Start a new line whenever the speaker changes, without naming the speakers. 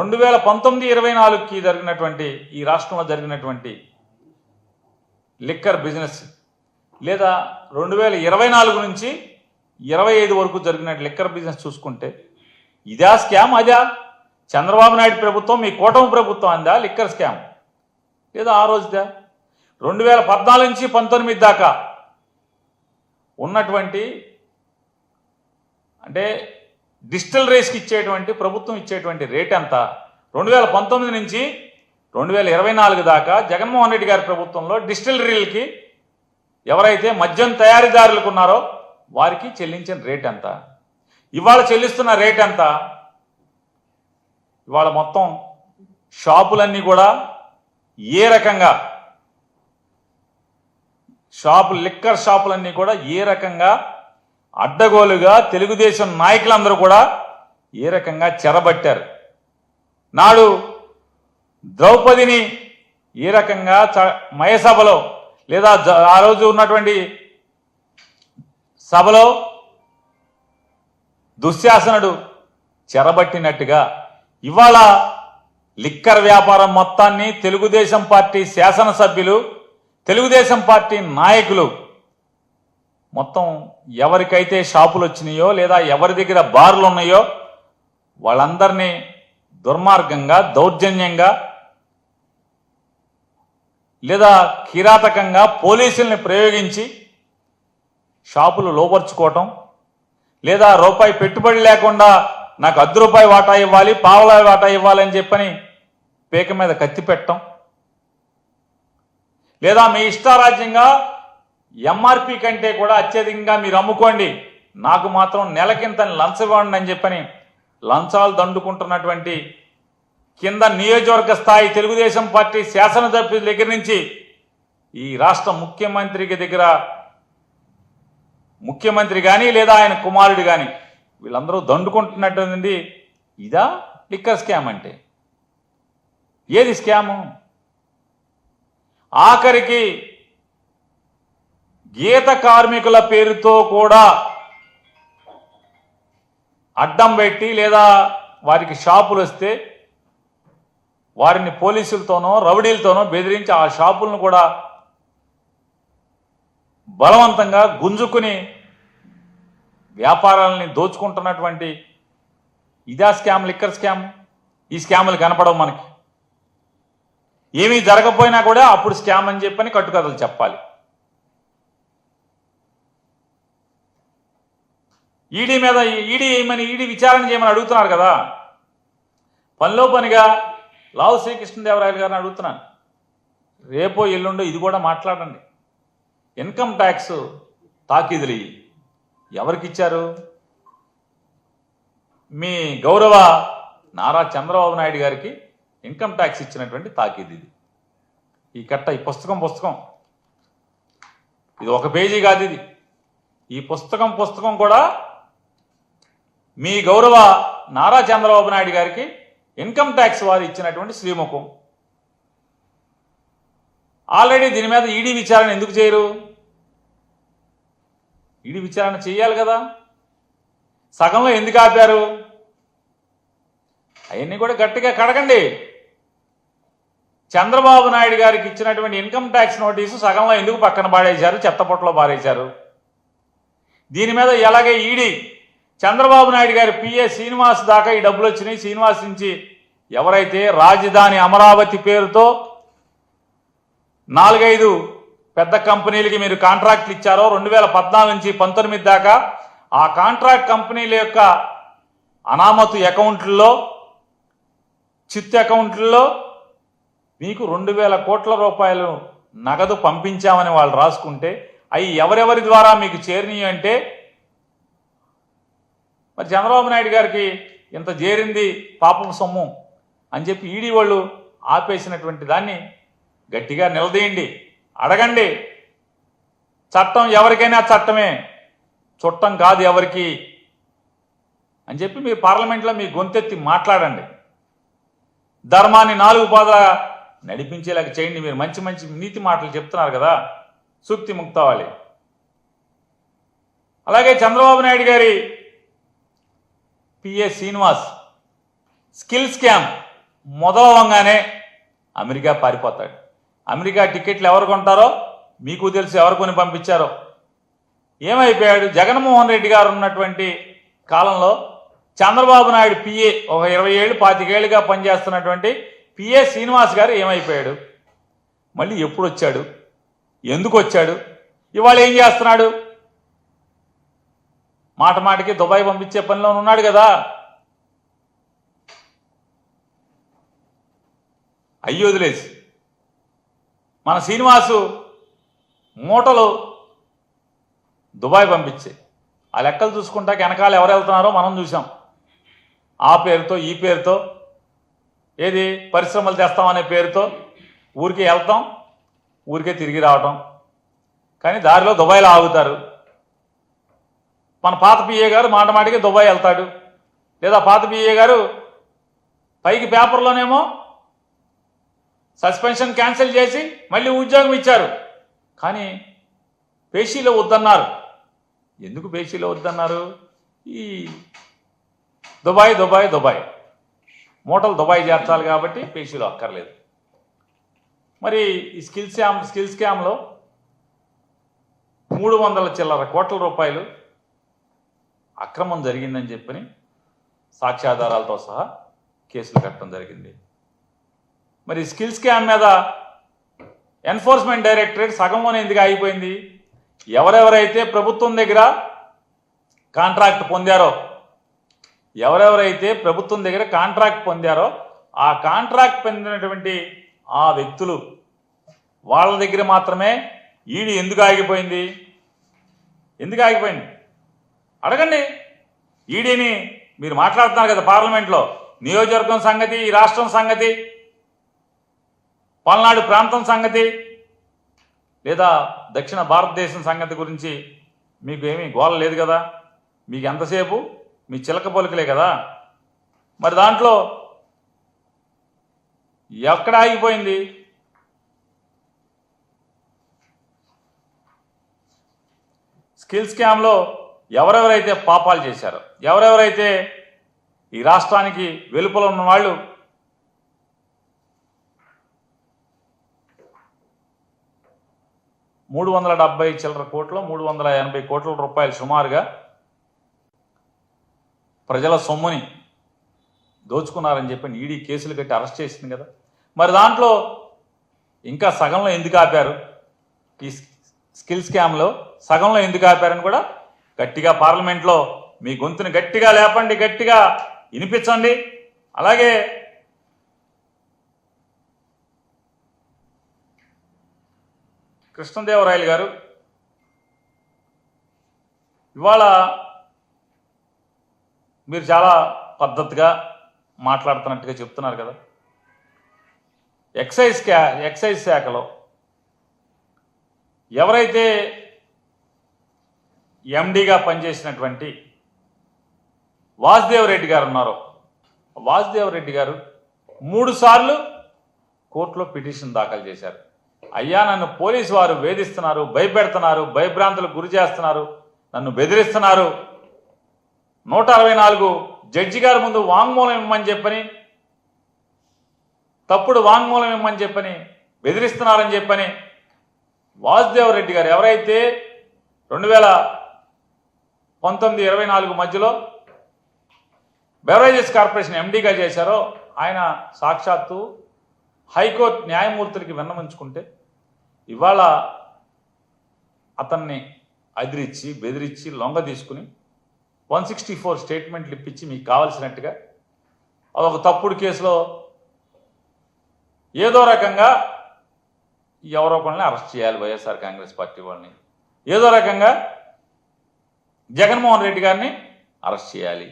2019-24కి జరిగినటువంటి ఈ రాష్ట్రంలో జరిగినటువంటి లిక్కర్ బిజినెస్ లేదా 2024 నుంచి 25 వరకు జరిగిన లిక్కర్ బిజినెస్ చూసుకుంటే ఇదా స్కామ్? అదా చంద్రబాబు నాయుడు ప్రభుత్వం, మీ కూటమి ప్రభుత్వం అందా లిక్కర్ స్కామ్? లేదా ఆ రోజుదా? 2014 నుంచి 19 దాకా ఉన్నటువంటి అంటే డిస్టిలరీస్కి ఇచ్చేటువంటి ప్రభుత్వం ఇచ్చేటువంటి రేట్ ఎంత? 2019 నుంచి 2024 దాకా జగన్మోహన్ రెడ్డి గారి ప్రభుత్వంలో డిస్టిలరీలకి ఎవరైతే మద్యం తయారీదారులకు ఉన్నారో వారికి చెల్లించిన రేట్ ఎంత? ఇవాళ చెల్లిస్తున్న రేట్ ఎంత? ఇవాళ మొత్తం షాపులన్నీ కూడా ఏ రకంగా లిక్కర్ షాపులన్నీ కూడా ఏ రకంగా అడ్డగోలుగా తెలుగుదేశం నాయకులందరూ కూడా ఏ రకంగా చెరబట్టారు. నాడు ద్రౌపదిని ఏ రకంగా మయసభలో లేదా ఆ రోజు ఉన్నటువంటి సభలో దుశ్శాసనుడు చెరబట్టినట్టుగా ఇవాళ లిక్కర్ వ్యాపారం మొత్తాన్ని తెలుగుదేశం పార్టీ శాసనసభ్యులు, తెలుగుదేశం పార్టీ నాయకులు మొత్తం ఎవరికైతే షాపులు వచ్చినాయో లేదా ఎవరి దగ్గర బార్లు ఉన్నాయో వాళ్ళందరినీ దుర్మార్గంగా, దౌర్జన్యంగా లేదా కిరాతకంగా పోలీసుల్ని ప్రయోగించి షాపులు లోపరుచుకోవటం, లేదా రూపాయి పెట్టుబడి లేకుండా నాకు ₹10 వాటా ఇవ్వాలి, పావలా వాటా ఇవ్వాలని చెప్పని పేక మీద కత్తి పెట్టడం, లేదా మీ ఇష్టారాజ్యంగా ఎంఆర్పి కంటే కూడా అత్యధికంగా మీరు అమ్ముకోండి, నాకు మాత్రం నెలకింత లంచం ఇవ్వండి అని చెప్పని లంచాలు దండుకుంటున్నటువంటి కింద నియోజకవర్గ స్థాయి తెలుగుదేశం పార్టీ శాసనసభ్యుల దగ్గర నుంచి ఈ రాష్ట్ర ముఖ్యమంత్రి కానీ లేదా ఆయన కుమారుడు కానీ వీళ్ళందరూ దండుకుంటున్నటువంటి ఇదా లిక్కర్ స్కామ్ అంటే? ఏది స్కాము? ఆఖరికి గీత కార్మికుల పేరుతో కూడా అడ్డం పెట్టి లేదా వారికి షాపులు వస్తే వారిని పోలీసులతోనో రౌడీలతోనో బెదిరించి ఆ షాపులను కూడా బలవంతంగా గుంజుకుని వ్యాపారాలని దోచుకుంటున్నటువంటి ఇదా స్కామ్, లిక్కర్ స్కామ్? ఈ స్కాములు కనపడవు మనకి. ఏమీ జరగకపోయినా కూడా అప్పుడు స్కామ్ అని చెప్పని కట్టుకథలు చెప్పాలి. ఈడీ మీద ఈడీ విచారణ చేయమని అడుగుతున్నారు కదా. పనిలో పనిగా లావు శ్రీకృష్ణదేవరాయలు గారిని అడుగుతున్నాను, రేపో ఎల్లుండో ఇది కూడా మాట్లాడండి. ఇన్కమ్ ట్యాక్స్ తాకీదులు ఎవరికి ఇచ్చారు? మీ గౌరవ నారా చంద్రబాబు నాయుడు గారికి ఇన్కమ్ ట్యాక్స్ ఇచ్చినటువంటి తాకీదు ఇది. ఈ కట్ట, ఈ పుస్తకం ఇది ఒక పేజీ కాదు ఇది. ఈ పుస్తకం కూడా మీ గౌరవ నారా చంద్రబాబు నాయుడు గారికి ఇన్కమ్ ట్యాక్స్ వారు ఇచ్చినటువంటి శ్రీముఖం. ఆల్రెడీ దీని మీద ఈడీ విచారణ ఎందుకు చేయరు? ఈడీ విచారణ చేయాలి కదా. సగంలో ఎందుకు ఆపారు? అవన్నీ కూడా గట్టిగా కడగండి. చంద్రబాబు నాయుడు గారికి ఇచ్చినటువంటి ఇన్కమ్ ట్యాక్స్ నోటీసు సగంలో ఎందుకు పక్కన పాడేశారు, చెత్తపొట్టలో పారేశారు? దీని మీద ఎలాగే ఈడీ చంద్రబాబు నాయుడు గారి పిఏ శ్రీనివాస్ దాకా ఈ డబ్బులు వచ్చినాయి. శ్రీనివాస్ నుంచి ఎవరైతే రాజధాని అమరావతి పేరుతో 4-5 పెద్ద కంపెనీలకి మీరు కాంట్రాక్ట్లు ఇచ్చారో 2014 నుంచి 19 దాకా, ఆ కాంట్రాక్ట్ కంపెనీల యొక్క అనామతు అకౌంట్లలో, చిత్తు అకౌంట్లలో మీకు 2,000 కోట్ల రూపాయలు నగదు పంపించామని వాళ్ళు రాసుకుంటే అవి ఎవరెవరి ద్వారా మీకు చేరినాయి అంటే మరి చంద్రబాబు నాయుడు గారికి ఇంత చేరింది పాపం సొమ్ము అని చెప్పి ఈడీ వాళ్ళు ఆపేసినటువంటి దాన్ని గట్టిగా నిలదీయండి, అడగండి. చట్టం ఎవరికైనా చట్టమే, చుట్టం కాదు ఎవరికి అని చెప్పి మీరు పార్లమెంట్లో మీ గొంతెత్తి మాట్లాడండి. ధర్మాన్ని 4 పాదాల నడిపించేలాగా చేయండి. మీరు మంచి నీతి మాటలు చెప్తున్నారు కదా, సూక్తి ముక్తావాలి. అలాగే చంద్రబాబు నాయుడు గారి పిఏ శ్రీనివాస్ స్కిల్ స్కామ్ మొదలవంగానే అమెరికా పారిపోతాడు. అమెరికా టికెట్లు ఎవరు కొంటారో మీకు తెలుసు, ఎవరు కొని పంపించారో. ఏమైపోయాడు? జగన్మోహన్ రెడ్డి గారు ఉన్నటువంటి కాలంలో చంద్రబాబు నాయుడు పిఏ, ఒక 20 ఏళ్ళు 25 ఏళ్ళుగా పనిచేస్తున్నటువంటి పిఏ శ్రీనివాస్ గారు ఏమైపోయాడు? మళ్ళీ ఎప్పుడు వచ్చాడు? ఎందుకు వచ్చాడు? ఇవాళ ఏం చేస్తున్నాడు? మాట మాటికి దుబాయ్ పంపించే పనిలో ఉన్నాడు కదా. అయ్యి వదిలేసి మన శ్రీనివాసు మూటలు దుబాయ్ పంపించే ఆ లెక్కలు చూసుకుంటాక వెనకాల ఎవరు వెళ్తున్నారో మనం చూసాం. ఆ పేరుతో ఈ పేరుతో ఏది పరిశ్రమలు తెస్తామనే పేరుతో ఊరికే వెళ్తాం, ఊరికే తిరిగి రావటం. కానీ దారిలో దుబాయ్లో ఆగుతారు. మన పాత పిఏ గారు మాట మాటికి దుబాయ్ వెళ్తాడు. లేదా పాత పిఏ గారు పైకి పేపర్లోనేమో సస్పెన్షన్ క్యాన్సిల్ చేసి మళ్ళీ ఉద్యోగం ఇచ్చారు. కానీ పేషీలో వద్దన్నారు. ఎందుకు పేషీలో వద్దన్నారు? ఈ దుబాయ్ దుబాయ్ దుబాయ్ మూటలు దుబాయ్ చేర్చాలి కాబట్టి పేషీలో అక్కర్లేదు. మరి ఈ స్కిల్ స్కామ్లో 300 చిల్లర కోట్ల రూపాయలు అక్రమం జరిగిందని చెప్పని సాక్ష్యాధారాలతో సహా కేసులు కట్టడం జరిగింది. మరి స్కిల్ స్కామ్ మీద ఎన్ఫోర్స్మెంట్ డైరెక్టరేట్ సగంలోనే ఎందుకు ఆగిపోయింది? ఎవరెవరైతే ప్రభుత్వం దగ్గర కాంట్రాక్ట్ పొందారో, ఆ కాంట్రాక్ట్ పొందినటువంటి ఆ వ్యక్తులు వాళ్ళ దగ్గర మాత్రమే ఈడీ ఎందుకు ఆగిపోయింది? అడగండి ఈడీని. మీరు మాట్లాడుతున్నారు కదా పార్లమెంట్లో, నియోజకవర్గం సంగతి, ఈ రాష్ట్రం సంగతి, పల్నాడు ప్రాంతం సంగతి, లేదా దక్షిణ భారతదేశం సంగతి గురించి మీకు ఏమీ గోల లేదు కదా. మీకు ఎంతసేపు మీ చిలక పలుకులే కదా. మరి దాంట్లో ఎక్కడ ఆగిపోయింది? స్కిల్ స్కామ్లో ఎవరెవరైతే పాపాలు చేశారో, ఎవరెవరైతే ఈ రాష్ట్రానికి వెలుపల ఉన్న వాళ్ళు 370 చిల్లర కోట్లు 380 కోట్ల రూపాయలు సుమారుగా ప్రజల సొమ్ముని దోచుకున్నారని చెప్పి ఈడీ కేసులు కట్టి అరెస్ట్ చేసింది కదా. మరి దాంట్లో ఇంకా సగంలో ఎందుకు ఆపారు? ఈ స్కిల్ స్కామ్లో సగంలో ఎందుకు ఆపారని కూడా గట్టిగా పార్లమెంట్లో మీ గొంతుని గట్టిగా లేపండి, గట్టిగా వినిపించండి. అలాగే కృష్ణదేవరాయలు గారు ఇవాళ మీరు చాలా పద్ధతిగా మాట్లాడుతున్నట్టుగా చెప్తున్నారు కదా. ఎక్సైజ్ శాఖలో ఎవరైతే ఎండీగా పనిచేసినటువంటి వాసుదేవ్ రెడ్డి గారు ఉన్నారో, వాసుదేవ్ రెడ్డి గారు 3 సార్లు కోర్టులో పిటిషన్ దాఖలు చేశారు. అయ్యా, నన్ను పోలీసు వారు వేధిస్తున్నారు, భయపెడుతున్నారు, భయభ్రాంతులకు గురి చేస్తున్నారు, నన్ను బెదిరిస్తున్నారు, 164 జడ్జి గారి ముందు వాంగ్మూలం ఇమ్మని చెప్పని, తప్పుడు వాంగ్మూలం ఇమ్మని చెప్పని బెదిరిస్తున్నారని చెప్పని వాసుదేవ్ రెడ్డి గారు ఎవరైతే 2019-24 మధ్యలో బెవరేజెస్ కార్పొరేషన్ ఎండీగా చేశారో, ఆయన సాక్షాత్తు హైకోర్టు న్యాయమూర్తులకి విన్నవించుకుంటే ఇవాళ అతన్ని అదిరించి బెదిరించి లొంగ తీసుకుని 164 స్టేట్మెంట్లు ఇప్పించి మీకు కావలసినట్టుగా అదొక తప్పుడు కేసులో ఏదో రకంగా ఎవరో ఒకరిని అరెస్ట్ చేయాలి, వైఎస్ఆర్ కాంగ్రెస్ పార్టీ వాళ్ళని, ఏదో రకంగా జగన్మోహన్ రెడ్డి గారిని అరెస్ట్ చేయాలి.